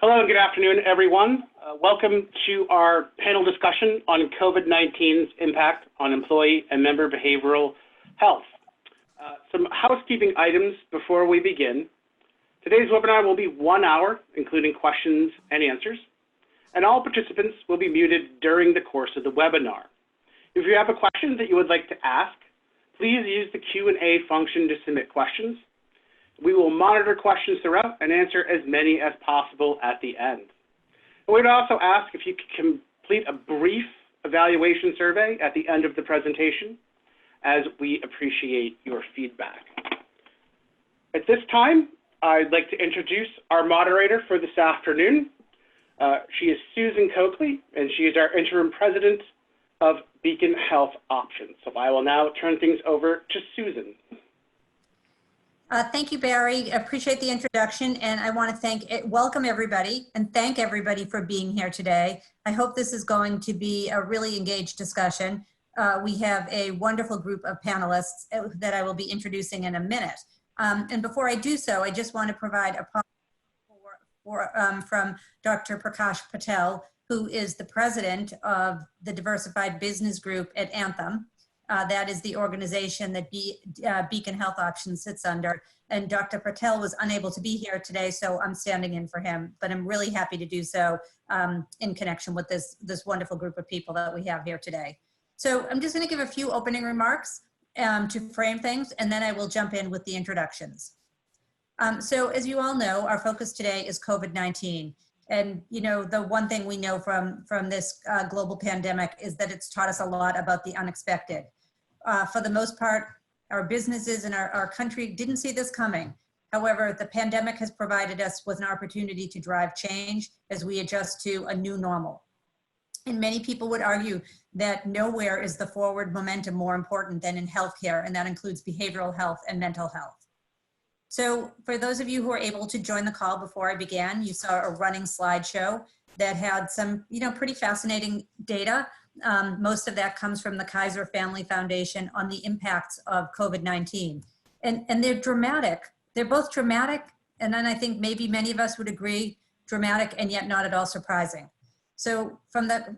Hello and good afternoon, everyone. Welcome to our panel discussion on COVID-19's impact on employee and member behavioral health. Some housekeeping items before we begin. Today's webinar will be 1 hour, including questions and answers, and all participants will be muted during the course of the webinar. If you have a question that you would like to ask, please use the Q&A function to submit questions. We will monitor questions throughout and answer as many as possible at the end. We'd also ask if you could complete a brief evaluation survey at the end of the presentation, as we appreciate your feedback. At this time, I'd like to introduce our moderator for this afternoon. She is Susan Coakley, and she is our interim president of Beacon Health Options. So I will now turn things over to Susan. Thank you, Barry. Appreciate the introduction, and I want to welcome everybody and thank everybody for being here today. I hope this is going to be a really engaged discussion. We have a wonderful group of panelists that I will be introducing in a minute. And before I do so, I just want to provide a from Dr. Prakash Patel, who is the president of the Diversified Business Group at Anthem. That is the organization that Beacon Health Options sits under. And Dr. Patel was unable to be here today, so I'm standing in for him. But I'm really happy to do so in connection with this wonderful group of people that we have here today. So I'm just going to give a few opening remarks to frame things, and then I will jump in with the introductions. So as you all know, our focus today is COVID-19. And you know, the one thing we know from this global pandemic is that it's taught us a lot about the unexpected. For the most part, our businesses and our country didn't see this coming. However, the pandemic has provided us with an opportunity to drive change as we adjust to a new normal. And many people would argue that nowhere is the forward momentum more important than in healthcare, and that includes behavioral health and mental health. So for those of you who were able to join the call before I began, you saw a running slideshow that had some, pretty fascinating data. Most of that comes from the Kaiser Family Foundation on the impacts of COVID-19. And they're dramatic. They're both dramatic, and then I think maybe many of us would agree, dramatic and yet not at all surprising. So from the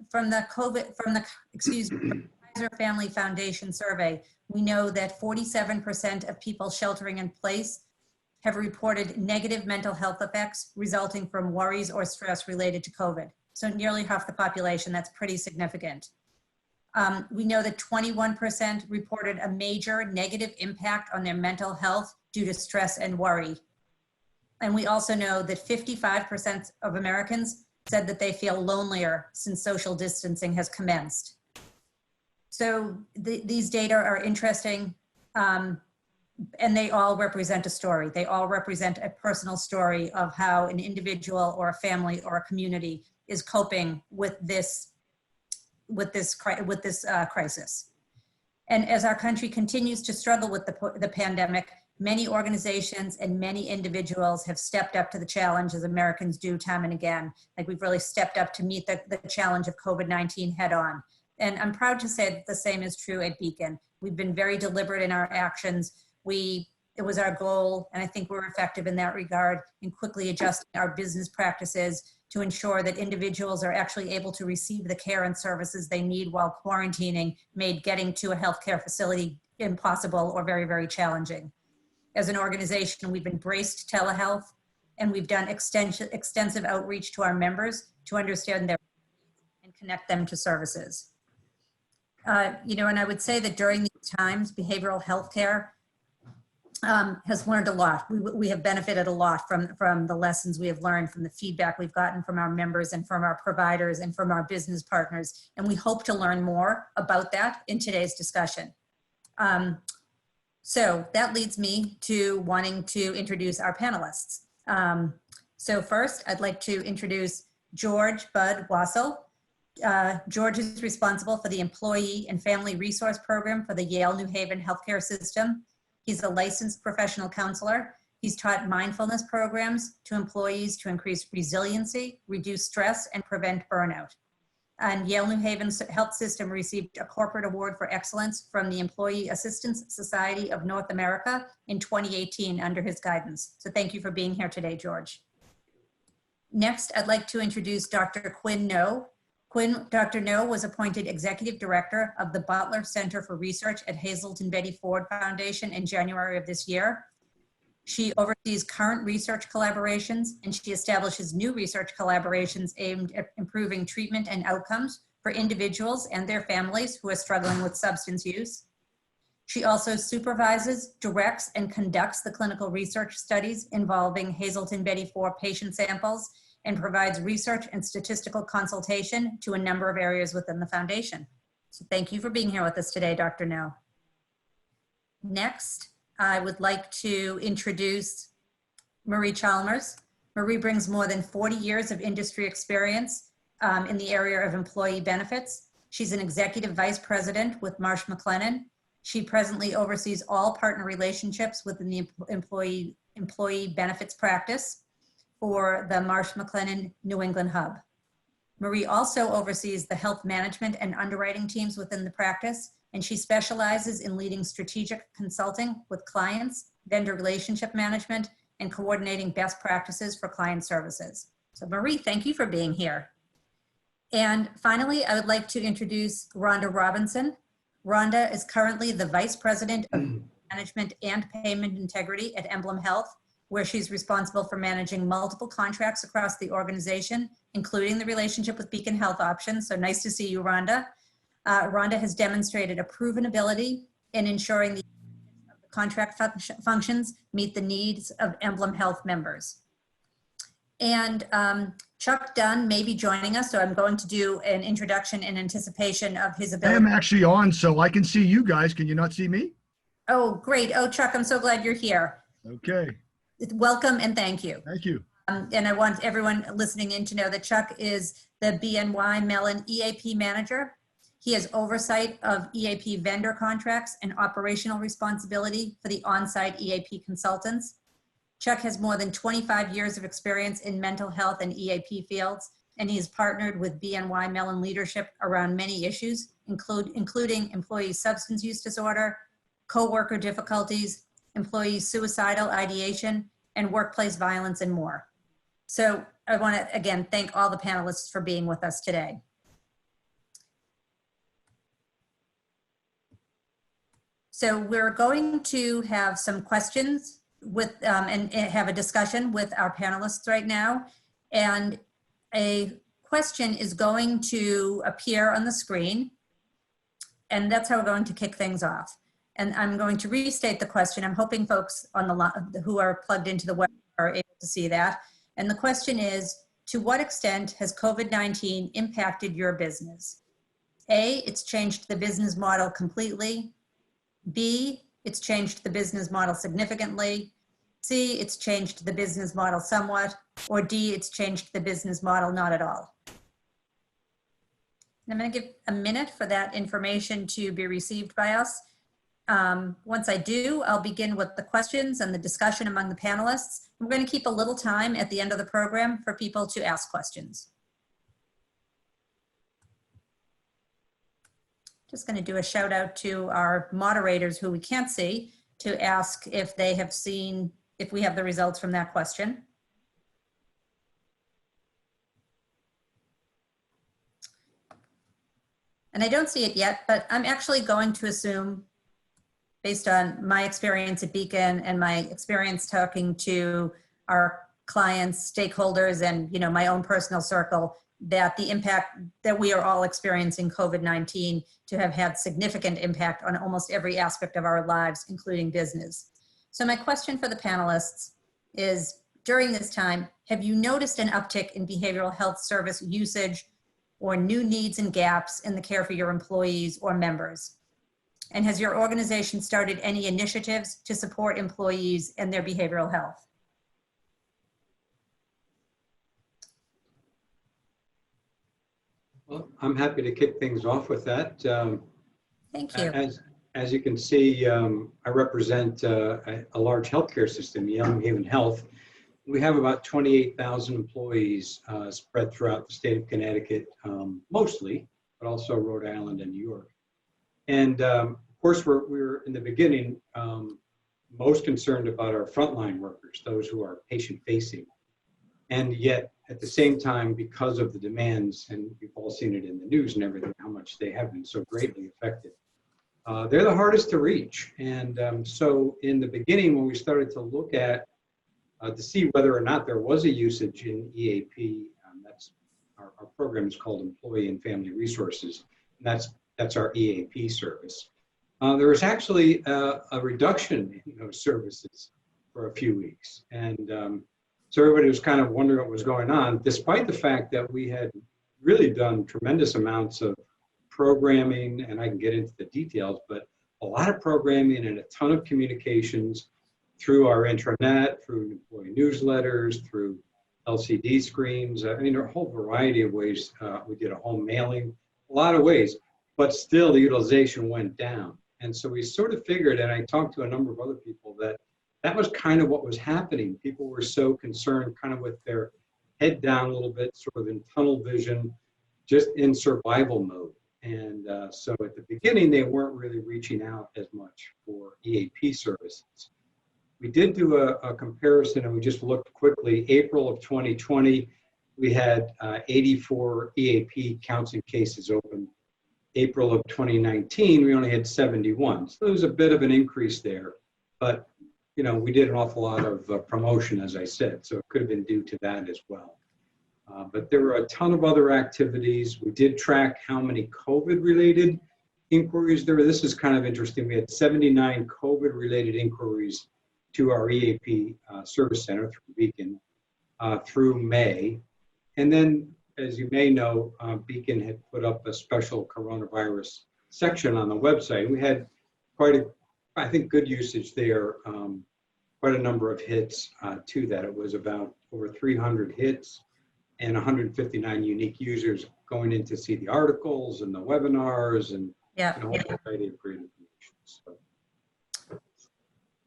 Kaiser Family Foundation survey, we know that 47% of people sheltering in place have reported negative mental health effects resulting from worries or stress related to COVID. So nearly half the population, that's pretty significant. We know that 21% reported a major negative impact on their mental health due to stress and worry. And we also know that 55% of Americans said that they feel lonelier since social distancing has commenced. So these data are interesting. And they all represent a story. They all represent a personal story of how an individual or a family or a community is coping with this crisis. And as our country continues to struggle with the pandemic, many organizations and many individuals have stepped up to the challenge, as Americans do time and again. Like, we've really stepped up to meet the challenge of COVID-19 head on. And I'm proud to say that the same is true at Beacon. We've been very deliberate in our actions. It was our goal, and I think we're effective in that regard, in quickly adjusting our business practices to ensure that individuals are actually able to receive the care and services they need while quarantining made getting to a healthcare facility impossible or very, very challenging. As an organization, we've embraced telehealth, and we've done extensive outreach to our members to understand their needs and connect them to services. And I would say that during these times, behavioral health care has learned a lot. We have benefited a lot from the lessons we have learned, from the feedback we've gotten from our members and from our providers and from our business partners. And we hope to learn more about that in today's discussion. So that leads me to wanting to introduce our panelists. So first, I'd like to introduce George Bud Wassel. George is responsible for the Employee and Family Resource Program for the Yale New Haven Healthcare System. He's a licensed professional counselor. He's taught mindfulness programs to employees to increase resiliency, reduce stress, and prevent burnout. And Yale New Haven Health System received a corporate award for excellence from the Employee Assistance Society of North America in 2018 under his guidance. So thank you for being here today, George. Next, I'd like to introduce Dr. Quinn No. Dr. No was appointed Executive Director of the Butler Center for Research at Hazelton Betty Ford Foundation in January of this year. She oversees current research collaborations, and she establishes new research collaborations aimed at improving treatment and outcomes for individuals and their families who are struggling with substance use. She also supervises, directs, and conducts the clinical research studies involving Hazelton Betty Ford patient samples and provides research and statistical consultation to a number of areas within the foundation. So thank you for being here with us today, Dr. No. Next, I would like to introduce Marie Chalmers. Marie brings more than 40 years of industry experience in the area of employee benefits. She's an executive vice president with Marsh McLennan. She presently oversees all partner relationships within the employee benefits practice for the Marsh McLennan New England hub. Marie also oversees the health management and underwriting teams within the practice, and she specializes in leading strategic consulting with clients, vendor relationship management, and coordinating best practices for client services. So Marie, thank you for being here. And finally, I would like to introduce Rhonda Robinson. Rhonda is currently the Vice President of Management and Payment Integrity at Emblem Health, where she's responsible for managing multiple contracts across the organization, including the relationship with Beacon Health Options. So nice to see you, Rhonda. Rhonda has demonstrated a proven ability in ensuring the contract functions meet the needs of Emblem Health members. And Chuck Dunn may be joining us, so I'm going to do an introduction in anticipation of his ability. I am actually on, so I can see you guys. Can you not see me? Oh, great. Oh, Chuck, I'm so glad you're here. Okay. Welcome and thank you. Thank you. And I want everyone listening in to know that Chuck is the BNY Mellon EAP manager. He has oversight of EAP vendor contracts and operational responsibility for the on-site EAP consultants. Chuck has more than 25 years of experience in mental health and EAP fields, and he has partnered with BNY Mellon leadership around many issues, including employee substance use disorder, coworker difficulties, employee suicidal ideation, and workplace violence, and more. So I want to, again, thank all the panelists for being with us today. So we're going to have some questions with and have a discussion with our panelists right now. And a question is going to appear on the screen. And that's how we're going to kick things off. And I'm going to restate the question. I'm hoping folks on the line who are plugged into the web are able to see that. And the question is, to what extent has COVID-19 impacted your business? A, it's changed the business model completely. B, it's changed the business model significantly. C, it's changed the business model somewhat. Or D, it's changed the business model not at all. And I'm going to give a minute for that information to be received by us. Once I do, I'll begin with the questions and the discussion among the panelists. I'm going to keep a little time at the end of the program for people to ask questions. Just going to do a shout out to our moderators who we can't see to ask if they have seen, if we have the results from that question. And I don't see it yet, but I'm actually going to assume, based on my experience at Beacon and my experience talking to our clients, stakeholders, and my own personal circle, that the impact that we are all experiencing COVID-19 to have had significant impact on almost every aspect of our lives, including business. So my question for the panelists is, during this time, have you noticed an uptick in behavioral health service usage or new needs and gaps in the care for your employees or members? And has your organization started any initiatives to support employees and their behavioral health? Well, I'm happy to kick things off with that. Thank you. As you can see, I represent a large healthcare system, Young Haven Health. We have about 28,000 employees spread throughout the state of Connecticut, mostly, but also Rhode Island and New York. And of course, we're in the beginning most concerned about our frontline workers, those who are patient-facing. And yet, At the same time, because of the demands, and you've all seen it in the news and everything, how much they have been so greatly affected. They're the hardest to reach. And so in the beginning, when we started to look at to see whether or not there was a usage in EAP, that's our program is called Employee and Family Resources. And that's our EAP service. There was actually a reduction in those services for a few weeks. And so everybody was kind of wondering what was going on, despite the fact that we had really done tremendous amounts of programming, and I can get into the details, but a lot of programming and a ton of communications through our intranet, through employee newsletters, through LCD screens. I mean, there are a whole variety of ways. We did a home mailing, a lot of ways, but still the utilization went down. And so we sort of figured, and I talked to a number of other people, that that was kind of what was happening. People were so concerned, kind of with their head down a little bit, sort of in tunnel vision, just in survival mode. And so at the beginning, they weren't really reaching out as much for EAP services. We did do a comparison, and we just looked quickly. April of 2020, we had 84 EAP counseling cases open. April of 2019, we only had 71. So there was a bit of an increase there. But, you know, we did an awful lot of promotion, as I said, so it could have been due to that as well. But there were a ton of other activities. We did track how many COVID-related inquiries there were. This is kind of interesting. We had 79 COVID-related inquiries to our EAP service center through Beacon through May. And then, as you may know, Beacon had put up a special coronavirus section on the website. We had quite a, I think, good usage there, quite a number of hits to that. It was about over 300 hits and 159 unique users going in to see the articles and the webinars and you know, a variety of great information. So.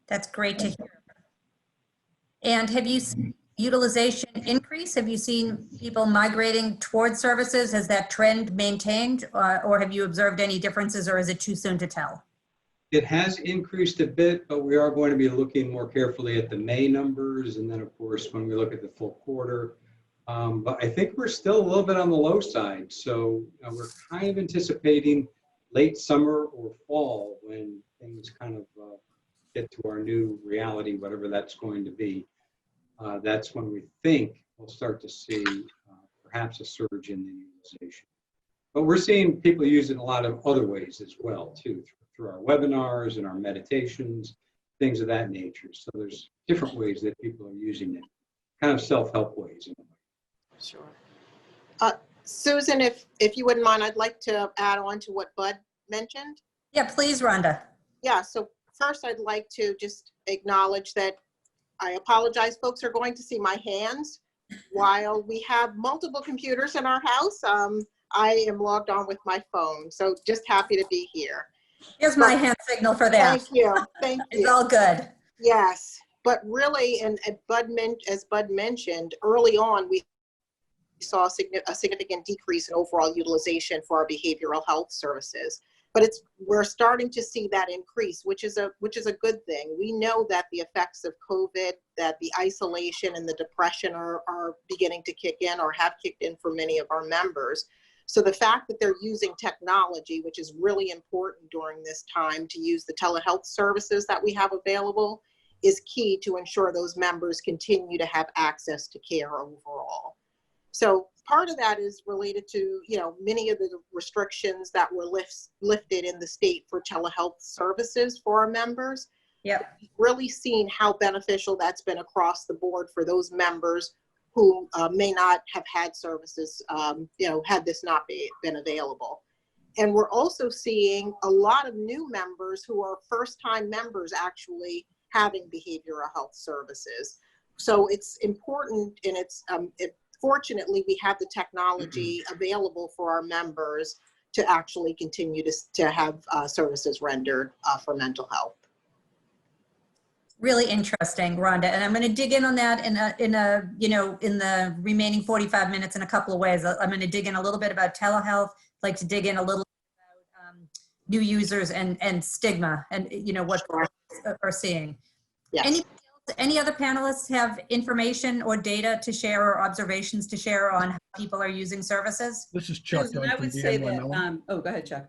That's great to hear. And have you seen utilization increase? Have you seen people migrating towards services? Has that trend maintained, or have you observed any differences, or is it too soon to tell? It has increased a bit, but we are going to be looking more carefully at the May numbers, and then of course when we look at the full quarter. But I think we're still a little bit on the low side, so we're kind of anticipating late summer or fall when things kind of get to our new reality, whatever that's going to be. That's when we think we'll start to see perhaps a surge in the utilization. But we're seeing people use it in a lot of other ways as well, too, through our webinars and our meditations, things of that nature. So there's different ways that people are using it, kind of self-help ways in a way. Sure. Susan, if you wouldn't mind, I'd like to add on to what Bud mentioned. Yeah, please, Rhonda. Yeah, so first I'd like to just acknowledge that I apologize, folks are going to see my hands. While we have multiple computers in our house, I am logged on with my phone, so just happy to be here. Here's my hand signal for that. Thank you, thank you. It's all good. Yes, but really, and as Bud mentioned, early on, we saw a significant decrease in overall utilization for our behavioral health services. But we're starting to see that increase, which is a good thing. We know that the effects of COVID, that the isolation and the depression are beginning to kick in or have kicked in for many of our members. So the fact that they're using technology, which is really important during this time, to use the telehealth services that we have available, is key to ensure those members continue to have access to care overall. So part of that is related to, you know, many of the restrictions that were lifted in the state for telehealth services for our members. Yep. We've really seen how beneficial that's been across the board for those members who may not have had services, you know, had this not been available. And we're also seeing a lot of new members who are first-time members actually having behavioral health services. So it's important, and fortunately, we have the technology available for our members to actually continue to have services rendered for mental health. Really interesting, Rhonda, and I'm going to dig in on that in the remaining 45 minutes in a couple of ways. I'm going to dig in a little bit about telehealth. I'd like to dig in a little bit about new users and stigma, and you know what we're seeing. Yes. Anybody else any other panelists have information or data to share or observations to share on how people are using services? This is Chuck Susan, Dunn I from would say BNY that, Mellon. oh, go ahead, Chuck.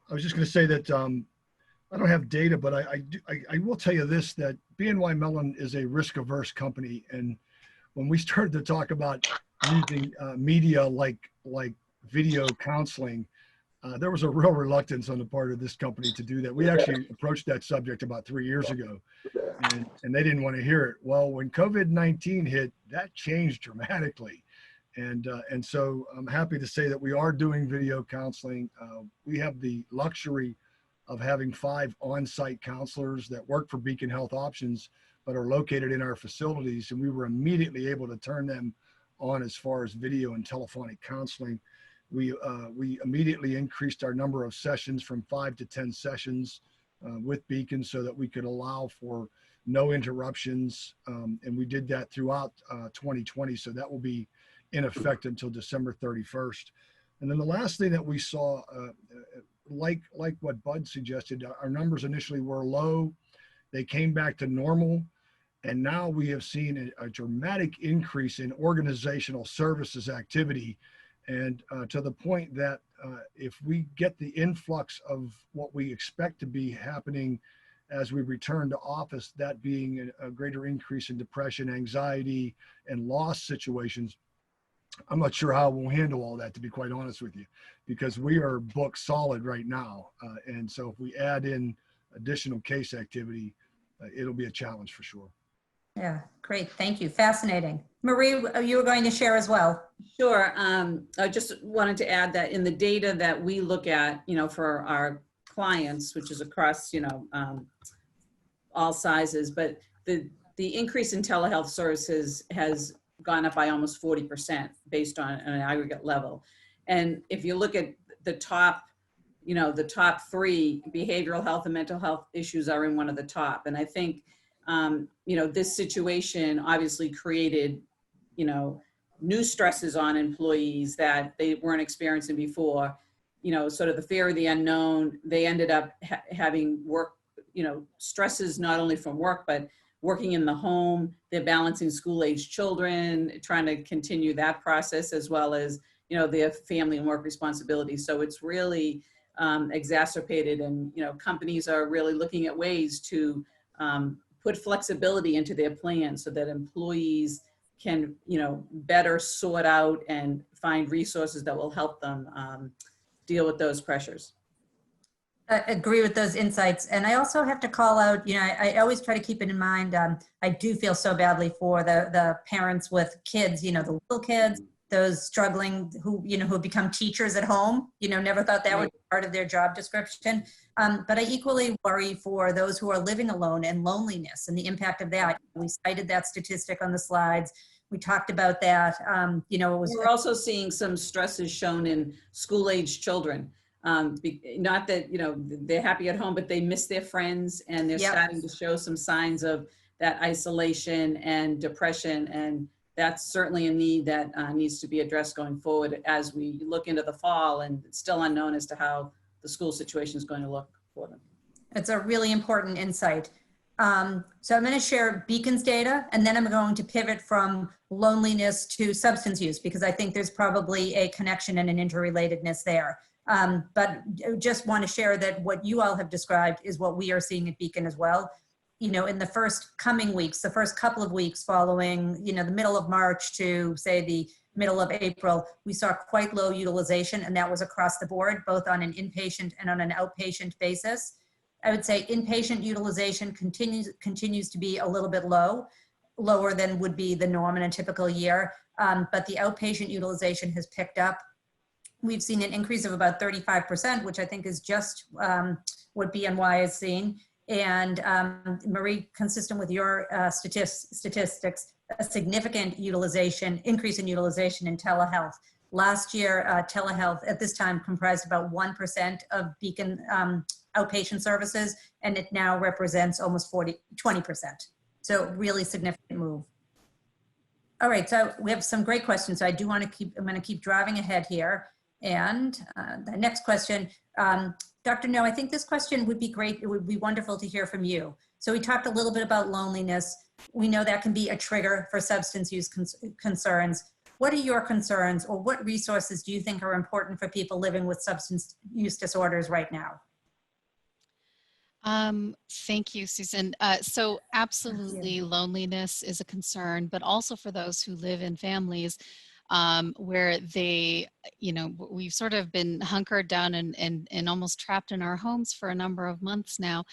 I was just going to say that I don't have data, but I will tell you this, that BNY Mellon is a risk-averse company. And when we started to talk about using media like video counseling, there was a real reluctance on the part of this company to do that. We actually approached that subject about 3 years ago, and they didn't want to hear it. Well, when COVID-19 hit, that changed dramatically. And so I'm happy to say that we are doing video counseling. We have the luxury of having 5 on-site counselors that work for Beacon Health Options, but are located in our facilities. And we were immediately able to turn them on as far as video and telephonic counseling. We immediately increased our number of sessions from 5 to 10 sessions with Beacon so that we could allow for no interruptions. And we did that throughout 2020. So that will be in effect until December 31st. And then the last thing that we saw, like what Bud suggested, our numbers initially were low. They came back to normal. And now we have seen a dramatic increase in organizational services activity. And to the point that if we get the influx of what we expect to be happening as we return to office, that being a greater increase in depression, anxiety, and loss situations, I'm not sure how we'll handle all that, to be quite honest with you, because we are booked solid right now. And so if we add in additional case activity, it'll be a challenge for sure. Yeah, great. Thank you. Fascinating. Marie, you were going to share as well. Sure. I just wanted to add that in the data that we look at, for our clients, which is across, all sizes, but the increase in telehealth services has gone up by almost 40% based on an aggregate level. And if you look at the top, the top 3, behavioral health and mental health issues are in one of the top. And I think, this situation obviously created, new stresses on employees that they weren't experiencing before, sort of the fear of the unknown. They ended up having work, stresses not only from work, but working in the home. They're balancing school-age children, trying to continue that process, as well as, their family and work responsibilities. So it's really exacerbated, and, companies are really looking at ways to put flexibility into their plan so that employees can, better sort out and find resources that will help them deal with those pressures. I agree with those insights. And I also have to call out, I always try to keep it in mind. I do feel so badly for the parents with kids, the little kids, those struggling who have become teachers at home, never thought that would be part of their job description. But I equally worry for those who are living alone and loneliness and the impact of that. We cited that statistic on the slides. We talked about that. We're also seeing some stresses shown in school-age children. Not that, they're happy at home, but they miss their friends, and they're starting to show some signs of that isolation and depression. And that's certainly a need that needs to be addressed going forward as we look into the fall, and it's still unknown as to how the school situation is going to look for them. It's a really important insight. So I'm going to share Beacon's data, and then I'm going to pivot from loneliness to substance use, because I think there's probably a connection and an interrelatedness there. But just want to share that what you all have described is what we are seeing at Beacon as well. In the first coming weeks, the first couple of weeks following, the middle of March to say the middle of April, we saw quite low utilization, and that was across the board, both on an inpatient and on an outpatient basis. I would say inpatient utilization continues to be a little bit lower than would be the norm in a typical year, but the outpatient utilization has picked up. We've seen an increase of about 35%, which I think is just what BNY has seen. And Marie, consistent with your statistics, a significant increase in utilization in telehealth. Last year, telehealth at this time comprised about 1% of Beacon outpatient services, and it now represents almost 20%. So really significant move. All right, so we have some great questions. So I'm going to keep driving ahead here. And the next question, Dr. No, I think this question would be great. It would be wonderful to hear from you. So we talked a little bit about loneliness. We know that can be a trigger for substance use concerns. What are your concerns, or what resources do you think are important for people living with substance use disorders right now? Thank you, Susan. So absolutely, loneliness is a concern, but also for those who live in families where they, we've sort of been hunkered down and almost trapped in our homes for a number of months now.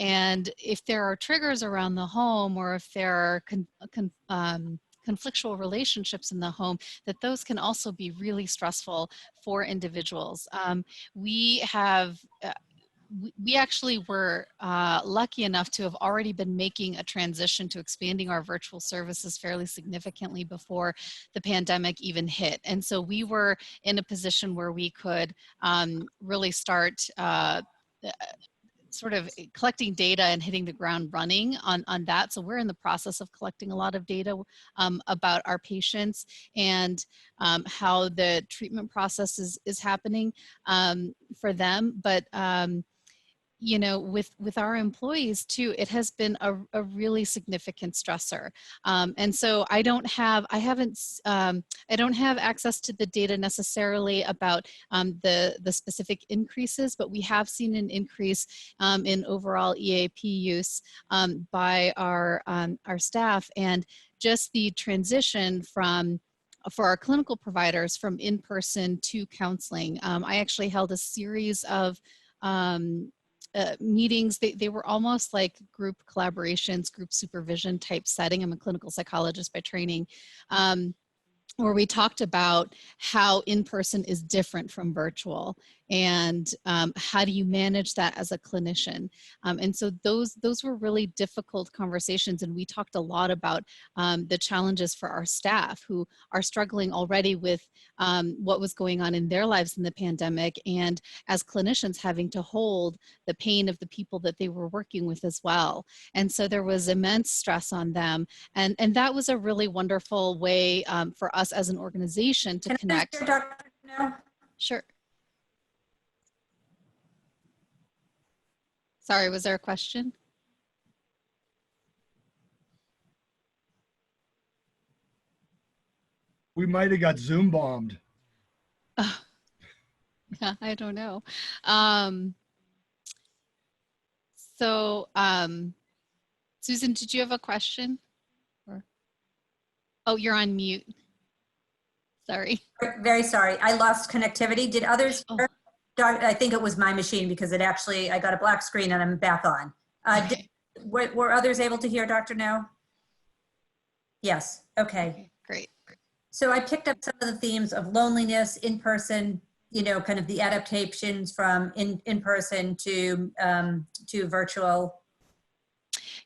And if there are triggers around the home, or if there are conflictual relationships in the home, that those can also be really stressful for individuals. We actually were lucky enough to have already been making a transition to expanding our virtual services fairly significantly before the pandemic even hit. And so we were in a position where we could really start sort of collecting data and hitting the ground running on that. So we're in the process of collecting a lot of data about our patients and how the treatment process is happening for them. But with our employees too, it has been a really significant stressor. And so I don't have access to the data necessarily about the specific increases, but we have seen an increase in overall EAP use by our staff, and just the transition for our clinical providers from in-person to counseling. I actually held a series of meetings. They were almost like group collaborations, group supervision type setting. I'm a clinical psychologist by training, where we talked about how in-person is different from virtual, and how do you manage that as a clinician. And so those were really difficult conversations, and we talked a lot about the challenges for our staff who are struggling already with what was going on in their lives in the pandemic, and as clinicians having to hold the pain of the people that they were working with as well. And so there was immense stress on them, and that was a really wonderful way for us as an organization to connect. Can I ask Dr. No? Sure. Sorry, was there a question? We might have got Zoom bombed. Yeah, I don't know. Susan, did you have a question? Oh, you're on mute. Sorry. Very sorry. I lost connectivity. Did others hear? I think it was my machine, because I got a black screen and I'm back on. Okay. Were others able to hear Dr. No? Yes. Okay. Great. So I picked up some of the themes of loneliness, in-person, kind of the adaptations from in-person to virtual.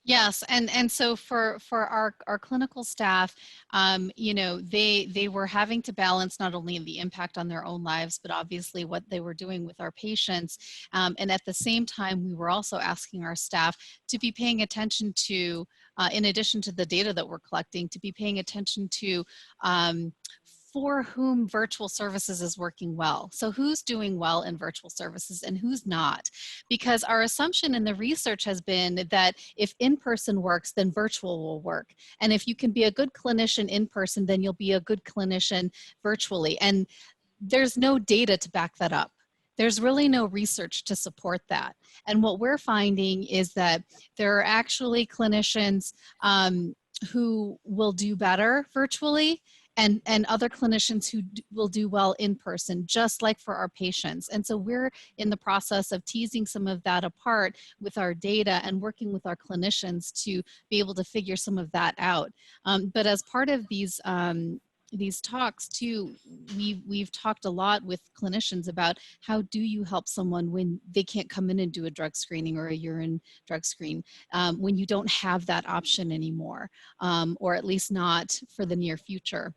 Yes, and so for our clinical staff, they were having to balance not only the impact on their own lives, but obviously what they were doing with our patients. And at the same time, we were also asking our staff to be paying attention to, in addition to the data that we're collecting, to be paying attention to for whom virtual services is working well. So who's doing well in virtual services and who's not? Because our assumption in the research has been that if in-person works, then virtual will work. And if you can be a good clinician in person, then you'll be a good clinician virtually. And there's no data to back that up. There's really no research to support that. And what we're finding is that there are actually clinicians who will do better virtually, and other clinicians who will do well in person, just like for our patients. And so we're in the process of teasing some of that apart with our data and working with our clinicians to be able to figure some of that out. But as part of these talks too, we've talked a lot with clinicians about how do you help someone when they can't come in and do a drug screening or a urine drug screen, when you don't have that option anymore, or at least not for the near future.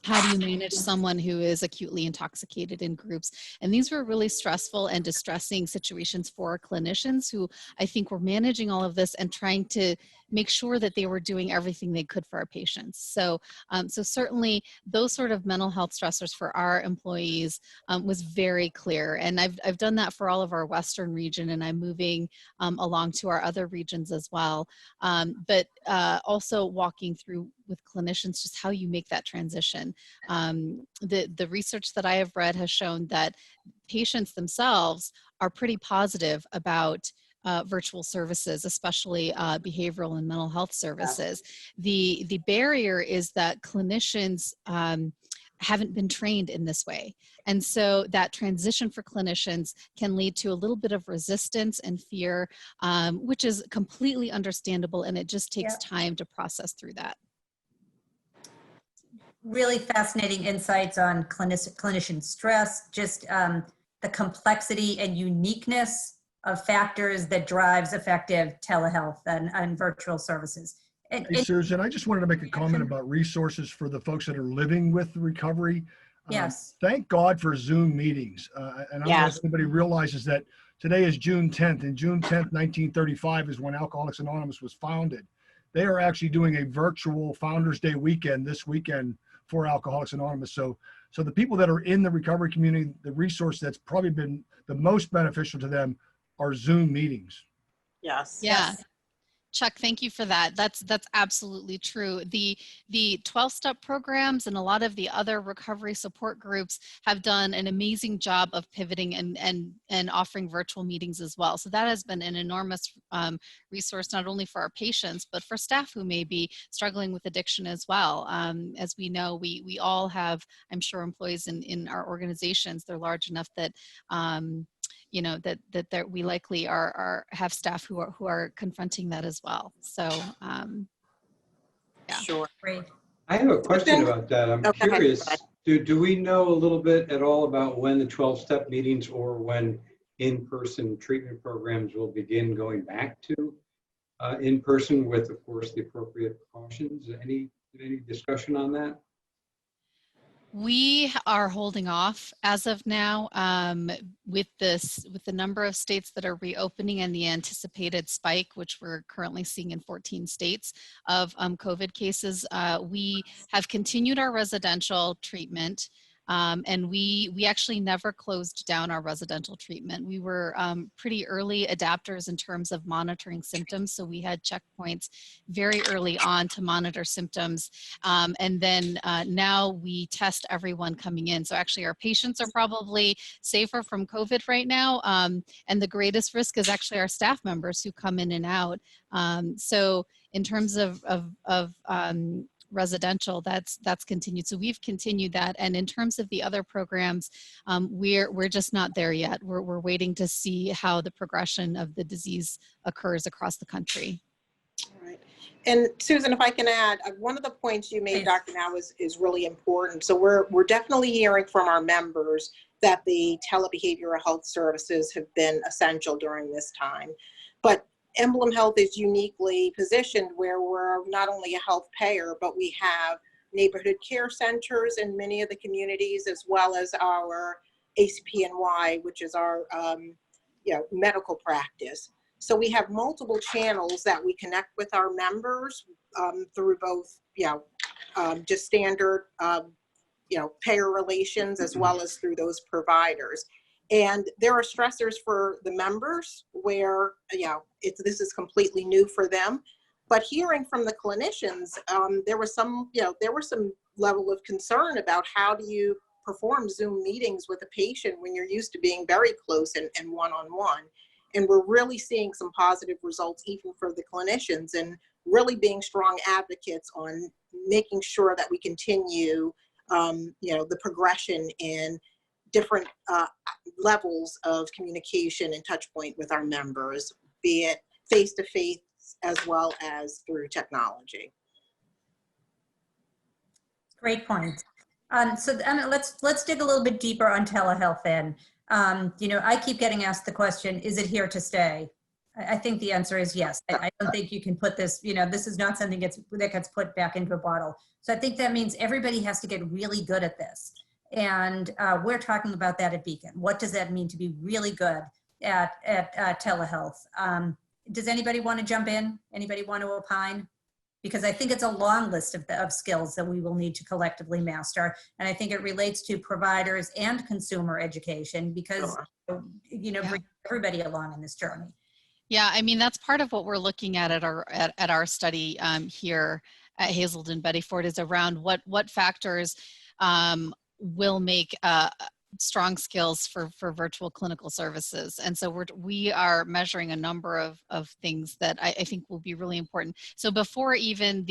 How do you manage someone who is acutely intoxicated in groups? And these were really stressful and distressing situations for our clinicians, who I think were managing all of this and trying to make sure that they were doing everything they could for our patients. So, so certainly those sort of mental health stressors for our employees was very clear. And I've done that for all of our Western region, and I'm moving along to our other regions as well. But also walking through with clinicians just how you make that transition. The research that I have read has shown that patients themselves are pretty positive about virtual services, especially behavioral and mental health services. The barrier is that clinicians haven't been trained in this way. And so that transition for clinicians can lead to a little bit of resistance and fear, which is completely understandable, and it just takes time to process through that. Really fascinating insights on clinician stress, just the complexity and uniqueness of factors that drives effective telehealth and virtual services. Hey, Susan, I just wanted to make a comment about resources for the folks that are living with recovery. Yes. Thank God for Zoom meetings. And I don't know if anybody realizes that today is June 10th, and June 10th, 1935 is when Alcoholics Anonymous was founded. They are actually doing a virtual Founders Day weekend this weekend for Alcoholics Anonymous. So the people that are in the recovery community, the resource that's probably been the most beneficial to them are Zoom meetings. Yes. Yeah. Chuck, thank you for that. That's absolutely true. The 12-step programs and a lot of the other recovery support groups have done an amazing job of pivoting and offering virtual meetings as well. So that has been an enormous resource, not only for our patients, but for staff who may be struggling with addiction as well. As we know, we all have, I'm sure, employees in our organizations. They're large enough that you know, that we likely have staff who are confronting that as well. So, yeah. Sure. Great. I have a question about that. I'm Okay. curious, do we know a little bit at all about when the 12-step meetings or when in-person treatment programs will begin going back to in-person with, of course, the appropriate precautions? Any discussion on that? We are holding off as of now with the number of states that are reopening and the anticipated spike, which we're currently seeing in 14 states of COVID cases. We have continued our residential treatment. And we actually never closed down our residential treatment. We were pretty early adapters in terms of monitoring symptoms. So we had checkpoints very early on to monitor symptoms. And then now we test everyone coming in. So actually our patients are probably safer from COVID right now. And the greatest risk is actually our staff members who come in and out. So in terms of residential, that's continued. So we've continued that. And in terms of the other programs, we're just not there yet. We're waiting to see how the progression of the disease occurs across the country. All right. And Susan, if I can add, one of the points you made, Dr. Now, is really important. So we're definitely hearing from our members that the telebehavioral health services have been essential during this time. But Emblem Health is uniquely positioned where we're not only a health payer, but we have neighborhood care centers in many of the communities, as well as our ACPNY, which is our medical practice. So we have multiple channels that we connect with our members through both, just standard, payer relations, as well as through those providers. And there are stressors for the members where, this is completely new for them. But hearing from the clinicians, there was some level of concern about how do you perform Zoom meetings with a patient when you're used to being very close and one-on-one. And we're really seeing some positive results even for the clinicians, and really being strong advocates on making sure that we continue, the progression in different levels of communication and touch point with our members, be it face-to-face as well as through technology. Great point. So let's dig a little bit deeper on telehealth then. I keep getting asked the question, is it here to stay? I think the answer is yes. I don't think you can put this, this is not something that gets put back into a bottle. So I think that means everybody has to get really good at this. And we're talking about that at Beacon. What does that mean to be really good at telehealth? Does anybody want to jump in? Anybody want to opine? Because I think it's a long list of skills that we will need to collectively master. And I think it relates to providers and consumer education, because, bring everybody along in this journey. Yeah, I mean, that's part of what we're looking at our study here at Hazelden Betty Ford is around what factors will make strong skills for virtual clinical services. And so we are measuring a number of things that I think will be really important. So before even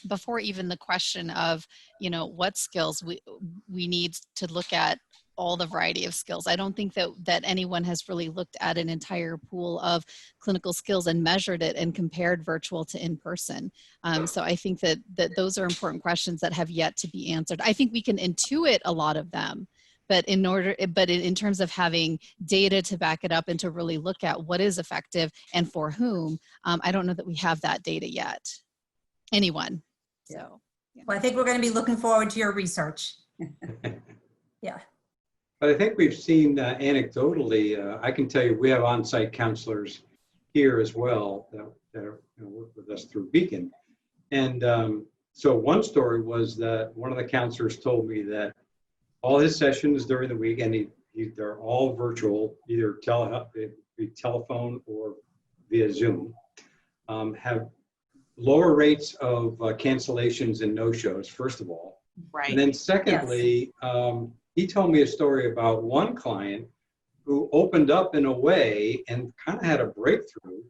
before even the question of, what skills we need to look at all the variety of skills. I don't think that anyone has really looked at an entire pool of clinical skills and measured it and compared virtual to in-person. So I think that those are important questions that have yet to be answered. I think we can intuit a lot of them, but in terms of having data to back it up and to really look at what is effective and for whom, I don't know that we have that data yet. Anyone? So. Yeah. Well, I think we're going to be looking forward to your research. Yeah. But I think we've seen anecdotally, I can tell you, we have on-site counselors here as well that work with us through Beacon. And so one story was that one of the counselors told me that all his sessions during the week, and they're all virtual, either telephone or via Zoom, have lower rates of cancellations and no-shows, first of all. Right. And then secondly, he told me a story about one client who opened up in a way and kind of had a breakthrough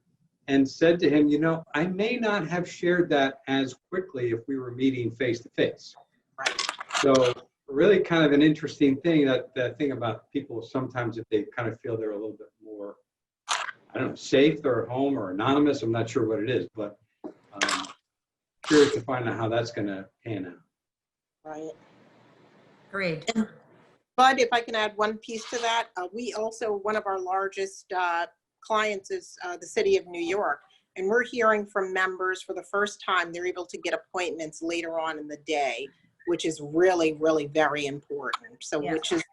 and said to him, I may not have shared that as quickly if we were meeting face to face. Right. So really kind of an interesting thing, that thing about people sometimes if they kind of feel they're a little bit more, I don't know, safe or at home or anonymous, I'm not sure what it is, but curious to find out how that's going to pan out. Right. Great. But if I can add one piece to that, we also, one of our largest clients is the city of New York. And we're hearing from members for the first time, they're able to get appointments later on in the day, which is really, really very important. So which is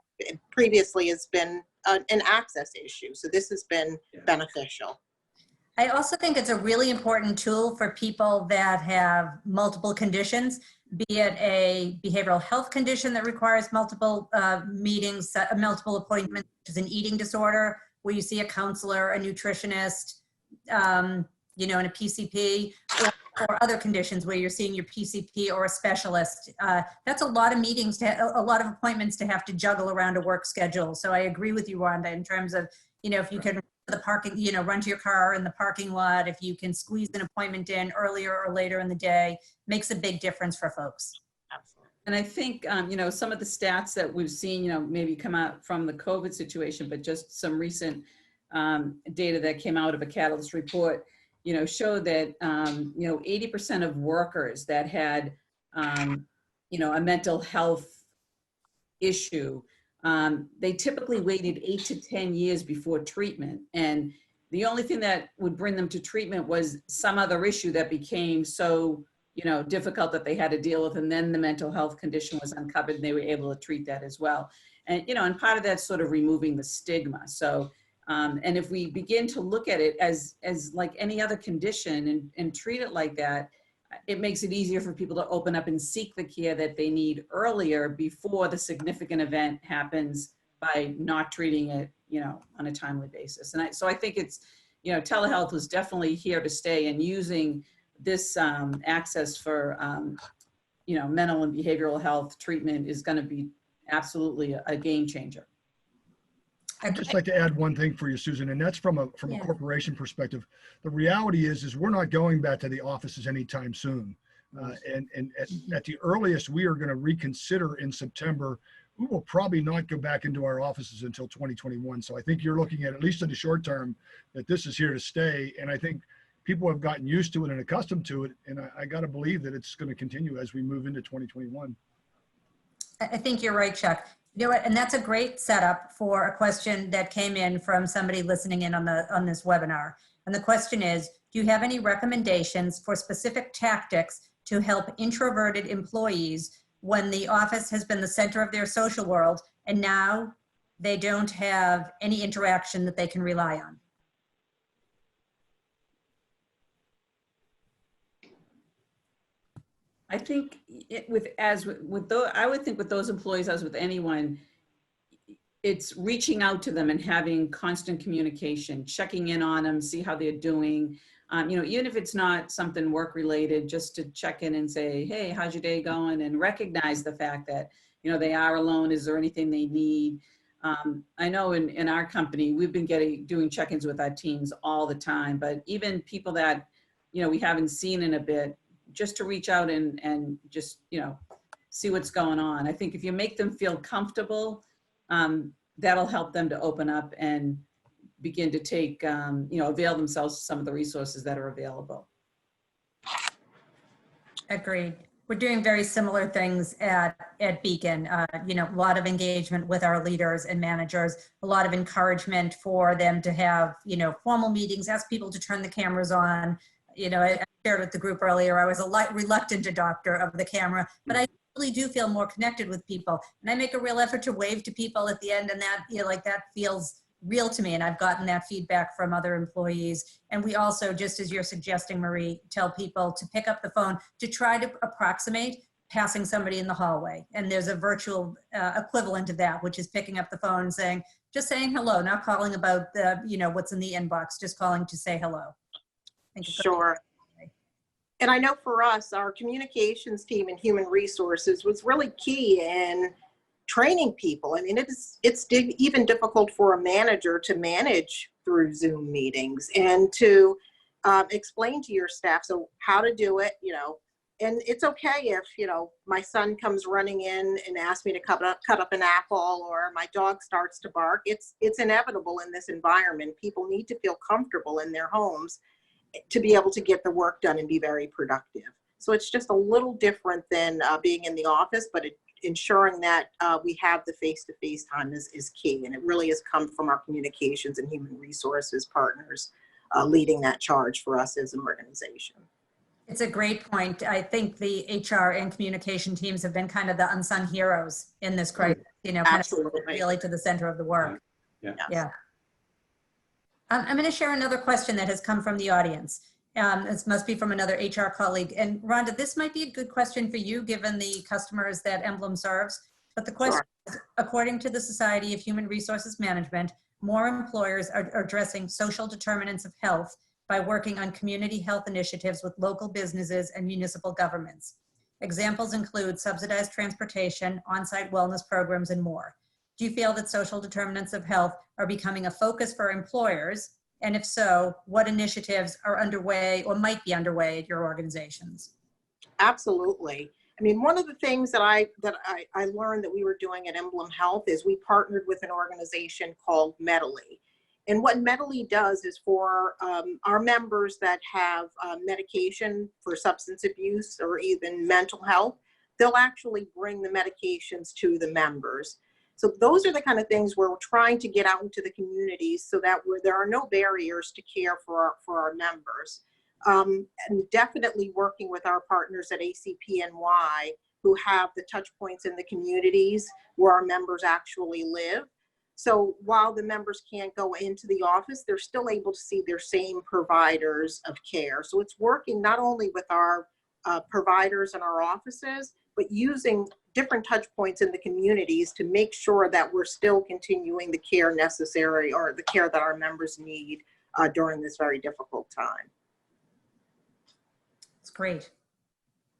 previously has been an access issue. So this has been beneficial. I also think it's a really important tool for people that have multiple conditions, be it a behavioral health condition that requires multiple meetings, multiple appointments, which is an eating disorder, where you see a counselor, a nutritionist, and a PCP, or other conditions where you're seeing your PCP or a specialist. That's a lot of meetings, a lot of appointments to have to juggle around a work schedule. So I agree with you, Rhonda, in terms of, if you can the parking, run to your car in the parking lot, if you can squeeze an appointment in earlier or later in the day, makes a big difference for folks. Absolutely. And I think, some of the stats that we've seen, maybe come out from the COVID situation, but just some recent data that came out of a Catalyst report, show that, 80% of workers that had, a mental health issue, they typically waited 8 to 10 years before treatment. And the only thing that would bring them to treatment was some other issue that became so, difficult that they had to deal with. And then the mental health condition was uncovered and they were able to treat that as well. And, and part of that's sort of removing the stigma. So, and if we begin to look at it as like any other condition and treat it like that, it makes it easier for people to open up and seek the care that they need earlier before the significant event happens by not treating it, on a timely basis. And so I think it's, telehealth is definitely here to stay, and using this access for, mental and behavioral health treatment is going to be absolutely a game changer. I'd just like to add one thing for you, Susan, and that's from a corporation perspective. The reality is we're not going back to the offices anytime soon. And at the earliest, we are going to reconsider in September. We will probably not go back into our offices until 2021. So I think you're looking at least in the short term, that this is here to stay. And I think people have gotten used to it and accustomed to it. And I got to believe that it's going to continue as we move into 2021. I think you're right, Chuck. You know what, and that's a great setup for a question that came in from somebody listening in on this webinar. And the question is, do you have any recommendations for specific tactics to help introverted employees when the office has been the center of their social world and now they don't have any interaction that they can rely on? I think I would think with those employees, as with anyone, it's reaching out to them and having constant communication, checking in on them, see how they're doing. You know, even if it's not something work related, just to check in and say, hey, how's your day going? And recognize the fact that, you know, they are alone. Is there anything they need? I know in our company, we've been doing check-ins with our teams all the time, but even people that, you know, we haven't seen in a bit, just to reach out and just, you know, see what's going on. I think if you make them feel comfortable, that'll help them to open up and begin to take, you know, avail themselves of some of the resources that are available. Agreed. We're doing very similar things at Beacon. You know, a lot of engagement with our leaders and managers, a lot of encouragement for them to have, you know, formal meetings, ask people to turn the cameras on. You know, I shared with the group earlier, I was a reluctant adopter of the camera, but I really do feel more connected with people. And I make a real effort to wave to people at the end, and that, you know, like that feels real to me. And I've gotten that feedback from other employees. And we also, just as you're suggesting, Marie, tell people to pick up the phone to try to approximate passing somebody in the hallway. And there's a virtual equivalent of that, which is picking up the phone and saying, just saying hello, not calling about the, you know, what's in the inbox, just calling to say hello. Sure. And I know for us, our communications team and human resources was really key in training people. I mean, it's even difficult for a manager to manage through Zoom meetings and to explain to your staff, so how to do it, you know. And it's okay if, you know, my son comes running in and asks me to cut up an apple, or my dog starts to bark. It's inevitable in this environment. People need to feel comfortable in their homes to be able to get the work done and be very productive. So it's just a little different than being in the office, but ensuring that we have the face-to-face time is key. And it really has come from our communications and human resources partners leading that charge for us as an organization. It's a great point. I think the HR and communication teams have been kind of the unsung heroes in this crisis, you know, kind Absolutely. of really to the center of the work. Yeah. I'm going to share another question that has come from the audience. This must be from another HR colleague. And Rhonda, this might be a good question for you, given the customers that Emblem serves. But the question is, according to the Society of Human Resources Management, more employers are addressing social determinants of health by working on community health initiatives with local businesses and municipal governments. Examples include subsidized transportation, on-site wellness programs, and more. Do you feel that social determinants of health are becoming a focus for employers? And if so, what initiatives are underway or might be underway at your organizations? Absolutely. I mean, one of the things that I learned that we were doing at Emblem Health is we partnered with an organization called Medley. And what Medley does is for our members that have medication for substance abuse or even mental health, they'll actually bring the medications to the members. So those are the kind of things where we're trying to get out into the communities so that there are no barriers to care for our members. And definitely working with our partners at ACPNY, who have the touch points in the communities where our members actually live. So while the members can't go into the office, they're still able to see their same providers of care. So it's working not only with our providers in our offices, but using different touch points in the communities to make sure that we're still continuing the care necessary, or the care that our members need during this very difficult time. It's great.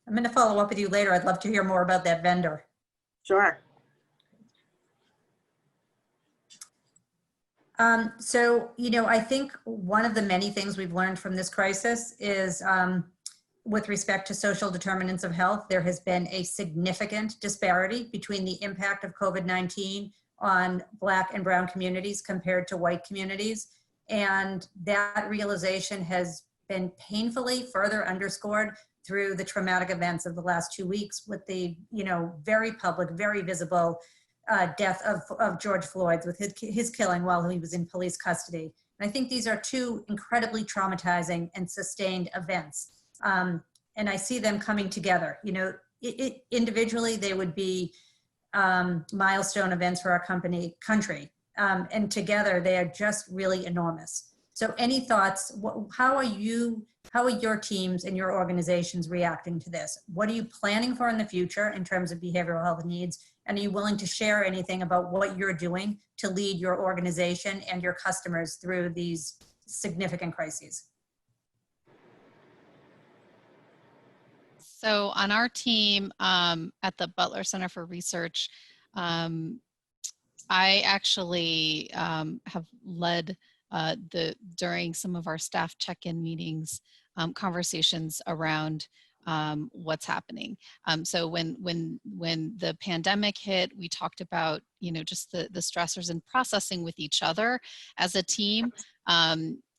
I'm going to follow up with you later. I'd love to hear more about that vendor. Sure. So, you know, I think one of the many things we've learned from this crisis is with respect to social determinants of health, there has been a significant disparity between the impact of COVID-19 on Black and brown communities compared to white communities. And that realization has been painfully further underscored through the traumatic events of the last 2 weeks with the, you know, very public, very visible death of George Floyd with his killing while he was in police custody. And I think these are two incredibly traumatizing and sustained events. And I see them coming together. You know, individually, they would be milestone events for our country. And together, they are just really enormous. So any thoughts, how are your teams and your organizations reacting to this? What are you planning for in the future in terms of behavioral health needs? And are you willing to share anything about what you're doing to lead your organization and your customers through these significant crises? So on our team at the Butler Center for Research, I actually have led during some of our staff check-in meetings, conversations around what's happening. So when the pandemic hit, we talked about, just the stressors and processing with each other as a team,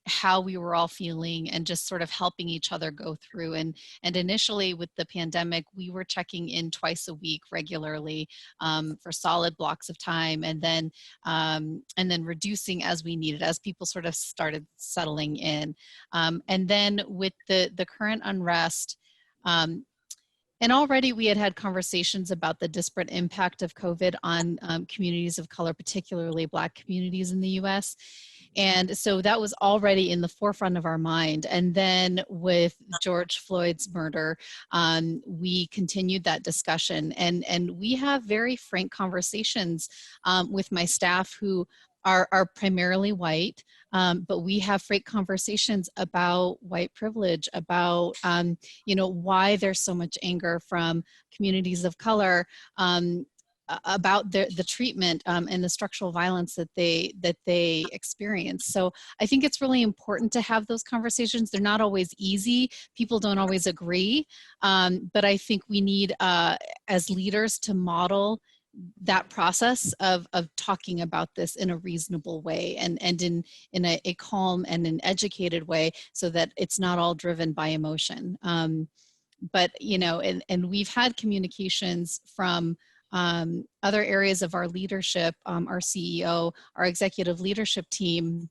how we were all feeling and just sort of helping each other go through. And initially with the pandemic, we were checking in twice a week regularly for solid blocks of time, and then reducing as we needed, as people sort of started settling in. And then with the current unrest, and already we had conversations about the disparate impact of COVID on communities of color, particularly Black communities in the US. And so that was already in the forefront of our mind. And then with George Floyd's murder, we continued that discussion. And we have very frank conversations with my staff who are primarily white, but we have frank conversations about white privilege, about why there's so much anger from communities of color, about the treatment and the structural violence that they experience. So I think it's really important to have those conversations. They're not always easy. People don't always agree, but I think we need, as leaders, to model that process of talking about this in a reasonable way and in a calm and an educated way, so that it's not all driven by emotion. But and we've had communications from other areas of our leadership, our CEO, our executive leadership team,